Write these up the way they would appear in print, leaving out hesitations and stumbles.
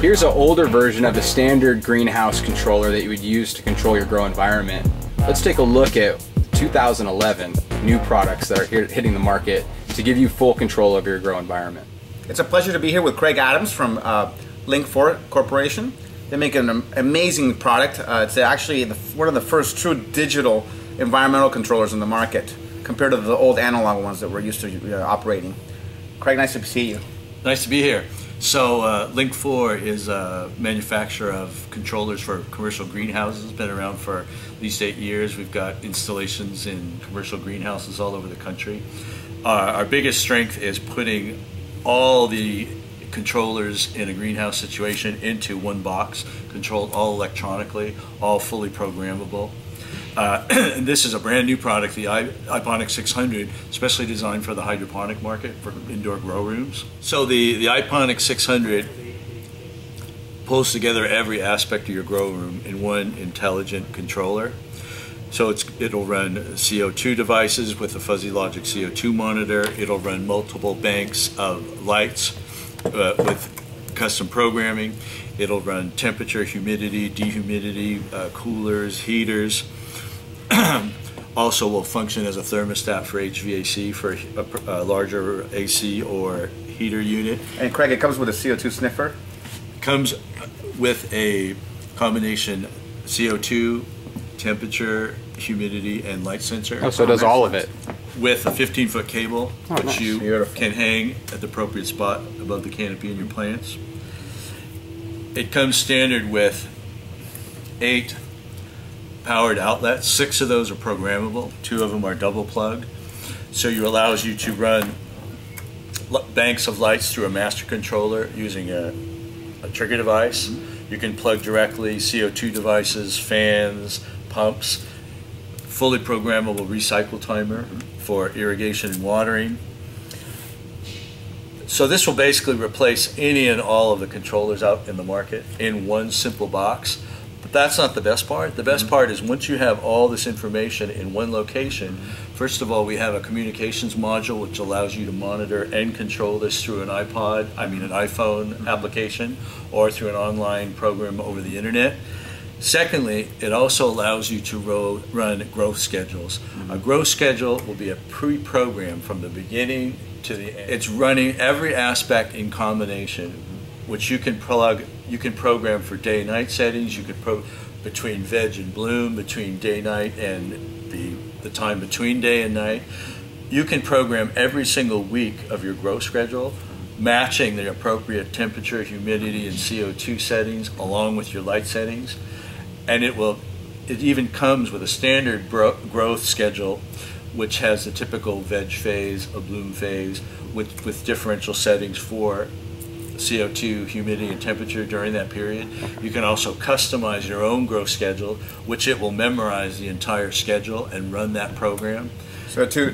Here's an older version of the standard greenhouse controller that you would use to control your grow environment. Let's take a look at 2011 new products that are hitting the market to give you full control of your grow environment. It's a pleasure to be here with Craig Adams from Link4 Corporation. They make an amazing product. It's actually one of the first true digital environmental controllers in the market compared to the old analog ones that we're used to operating. Craig, nice to see you. Nice to be here. So Link4 is a manufacturer of controllers for commercial greenhouses. Been around for at least 8 years. We've got installations in commercial greenhouses all over the country. Our biggest strength is putting all the controllers in a greenhouse situation into one box, controlled all electronically, all fully programmable. And this is a brand new product, the Iponic600, specially designed for the hydroponic market for indoor grow rooms. So the Iponic600 pulls together every aspect of your grow room in one intelligent controller. So it'll run CO2 devices with a fuzzy logic CO2 monitor. It'll run multiple banks of lights with custom programming. It'll run temperature, humidity, dehumidity, coolers, heaters. Also will function as a thermostat for HVAC for a larger AC or heater unit. And Craig, it comes with a CO2 sniffer? Comes with a combination CO2, temperature, humidity, and light sensor. Oh, so it does all of it. With a 15-foot cable, which nice. you can hang at the appropriate spot above the canopy in your plants. It comes standard with 8 powered outlets. 6 of those are programmable. 2 of them are double plugged. So it allows you to run banks of lights through a master controller using a trigger device. You can plug directly CO2 devices, fans, pumps, fully programmable recycle timer for irrigation and watering. So this will basically replace any and all of the controllers out in the market in one simple box. But that's not the best part. The best part is once you have all this information in one location, first of all, we have a communications module which allows you to monitor and control this through an an iPhone application or through an online program over the internet. Secondly, it also allows you to run growth schedules. A growth schedule will be a pre-program from the beginning to the end. It's running every aspect in combination, which you can program for day-night settings. You can between veg and bloom, between day-night and the time between day and night. You can program every single week of your growth schedule, matching the appropriate temperature, humidity, and CO2 settings along with your light settings. And it even comes with a standard growth schedule, which has the typical veg phase, a bloom phase, with differential settings for CO2, humidity, and temperature during that period. You can also customize your own growth schedule, which it will memorize the entire schedule and run that program. So to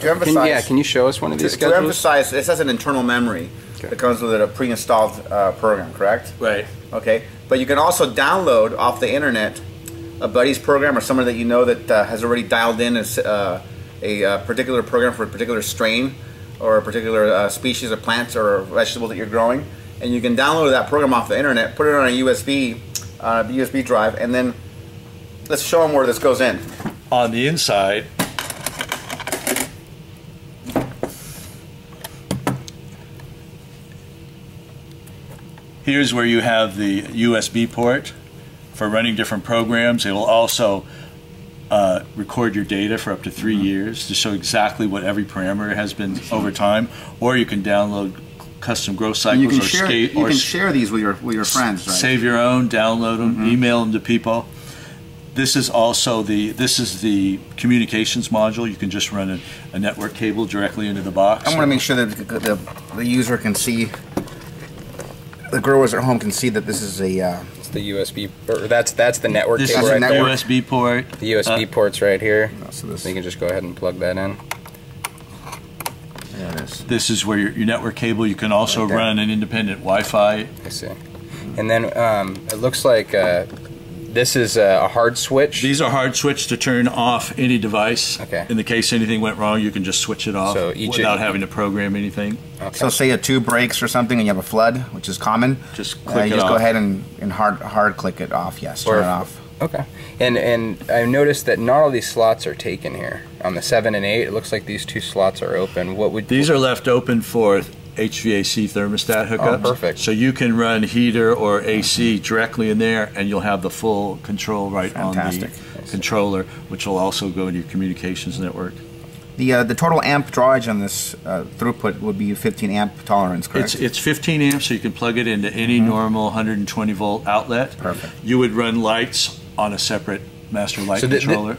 emphasize, can you show us one of these schedules? To emphasize, this has an internal memory that comes with a pre-installed program, correct? Right. Okay, but you can also download off the internet a buddy's program or someone that you know that has already dialed in a particular program for a particular strain or a particular species of plants or vegetable that you're growing, and you can download that program off the internet, put it on a USB drive, and then let's show them where this goes in. On the inside, here's where you have the USB port for running different programs. It will also record your data for up to 3 years to show exactly what every parameter has been over time. Or you can download custom growth cycles. You can share these with your friends, right? Save your own, download them, email them to people. This is also the communications module. You can just run a network cable directly into the box. I want to make sure that the user can see, the growers at home can see that this is a the USB, or that's the network this cable is right the there. USB port. The USB port's right here. So you can just go ahead and plug that in. There it is. This is where your network cable. You can also run an independent Wi-Fi. I see. And then it looks like this is a hard switch? These are hard switch to turn off any device. Okay. In the case anything went wrong, you can just switch it off without having to program anything. Okay. So say a tube breaks or something and you have a flood, which is common. Just click you it just off. Go ahead and hard click it off. Yes, turn it off. Okay. And I noticed that not all these slots are taken here. On the 7 and 8, it looks like these 2 slots are open. These are left open for HVAC thermostat hookups. Oh, perfect. So you can run heater or AC directly in there, and you'll have the full control right on the controller, which will also go into your communications network. The total amp drawage on this throughput would be 15 amp tolerance, correct? It's 15 amps, so you can plug it into any normal 120 volt outlet. Perfect. You would run lights on a separate master light controller.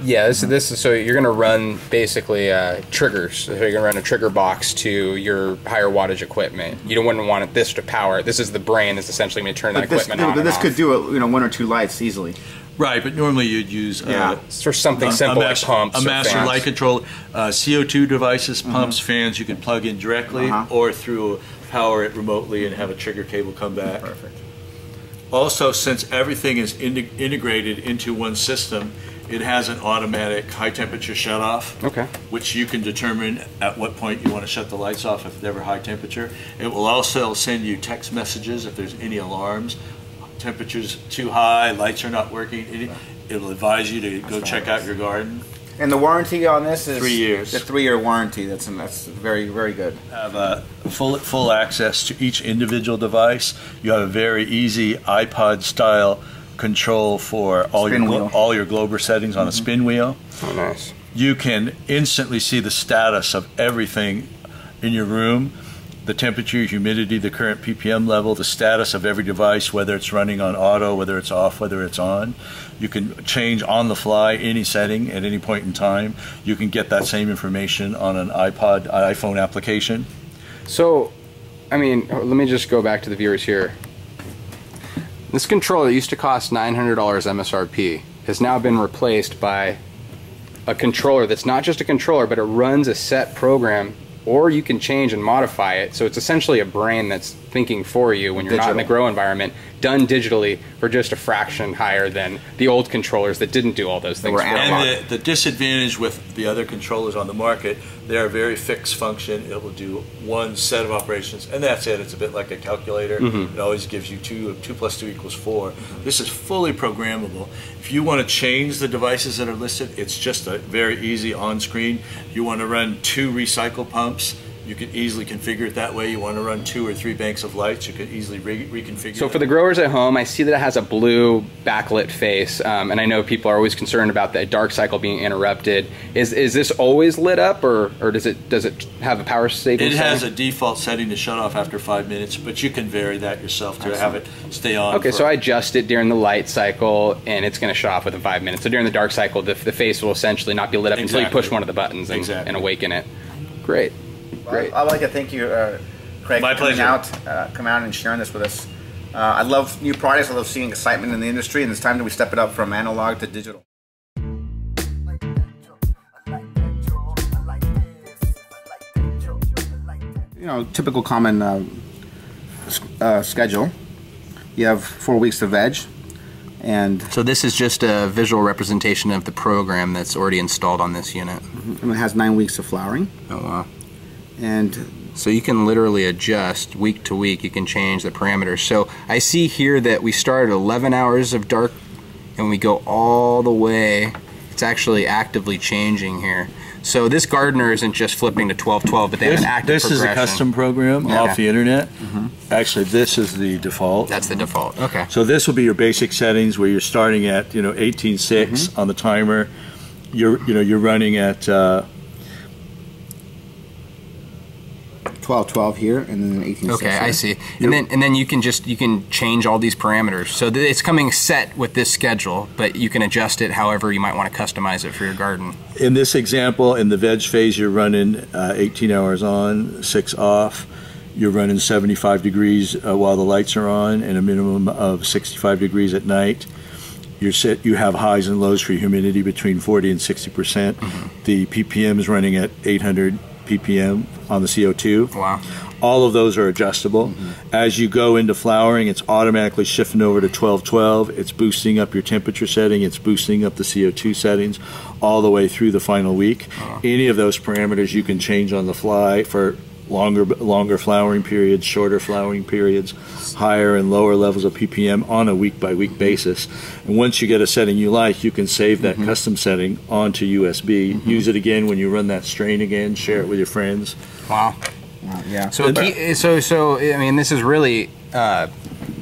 So you're going to run basically triggers. So you're going to run a trigger box to your higher wattage equipment. You wouldn't want this to power. This is the brain that's essentially going to turn that equipment on. But this and could off. do 1 or 2 lights easily. Right, but normally you'd use or something simple like pumps. A master fans. light controller, CO2 devices, pumps, fans. You can plug in directly or through power it remotely and have a trigger cable come back. Perfect. Also, since everything is integrated into one system, it has an automatic high temperature shutoff, which you can determine at what point you want to shut the lights off if it's ever high temperature. It will also send you text messages if there's any alarms. Temperature's too high, lights are not working. It'll advise you to go check out your garden. And the warranty on this is 3 years. The 3-year warranty. That's very, very good. Have full access to each individual device. You have a very easy iPod style control for all your Glober settings on a spin wheel. Oh, nice. You can instantly see the status of everything in your room. The temperature, humidity, the current ppm level, the status of every device, whether it's running on auto, whether it's off, whether it's on. You can change on the fly any setting at any point in time. You can get that same information on an iPhone application. So, I mean, let me just go back to the viewers here. This controller used to cost $900 MSRP has now been replaced by a controller that's not just a controller, but it runs a set program, or you can change and modify it. So it's essentially a brain that's thinking for you when you're not in the grow environment, done digitally for just a fraction higher than the old controllers that didn't do all those things. And the disadvantage with the other controllers on the market, they are very fixed function. It will do one set of operations, and that's it. It's a bit like a calculator. It always gives you 2 plus 2 equals 4. This is fully programmable. If you want to change the devices that are listed, it's just a very easy on-screen. You want to run 2 recycle pumps, you can easily configure it that way. You want to run 2 or 3 banks of lights, you could easily reconfigure. So for the growers at home, I see that it has a blue backlit face, and I know people are always concerned about the dark cycle being interrupted. Is this always lit up, or does it have a power saving setting? It has a default setting to shut off after 5 minutes, but you can vary that yourself to have it stay on. Okay, so I adjust it during the light cycle, and it's going to shut off within 5 minutes. So during the dark cycle, the face will essentially not be lit up until you push one of the buttons and awaken it. Great. Great. I'd like to thank you, Craig, My for coming pleasure. coming out and sharing this with us. I love new products. I love seeing excitement in the industry, and it's time that we step it up from analog to digital. You know, typical common schedule. You have 4 weeks to veg. And so this is just a visual representation of the program that's already installed on this unit. And it has 9 weeks of flowering. Oh wow. And so you can literally adjust week to week. You can change the parameters. So I see here that we started 11 hours of dark and we go all the way. It's actually actively changing here. So this gardener isn't just flipping to 12/12, but they have an active progression. This is a custom program off the internet. Actually, this is the default. That's the default. Okay. So this will be your basic settings where you're starting at 18.6 on the timer. You're running at 12/12 here, and then 18.6. Okay, I see. And then you can change all these parameters. So it's coming set with this schedule, but you can adjust it however you might want to customize it for your garden. In this example, in the veg phase, you're running 18 hours on, 6 off. You're running 75 degrees while the lights are on, and a minimum of 65 degrees at night. You have highs and lows for humidity between 40 and 60%. The ppm is running at 800 ppm on the CO2. Wow. All of those are adjustable. As you go into flowering, it's automatically shifting over to 1212. It's boosting up your temperature setting. It's boosting up the CO2 settings all the way through the final week. Any of those parameters you can change on the fly for longer flowering periods, shorter flowering periods, higher and lower levels of ppm on a week-by-week basis. And once you get a setting you like, you can save that custom setting onto USB. Use it again when you run that strain again. Share it with your friends. Wow. Yeah. So I mean, this is really,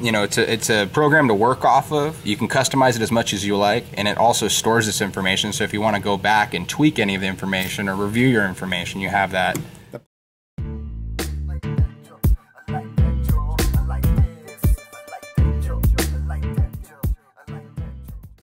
you know, it's a program to work off of. You can customize it as much as you like, and it also stores this information. So if you want to go back and tweak any of the information or review your information, you have that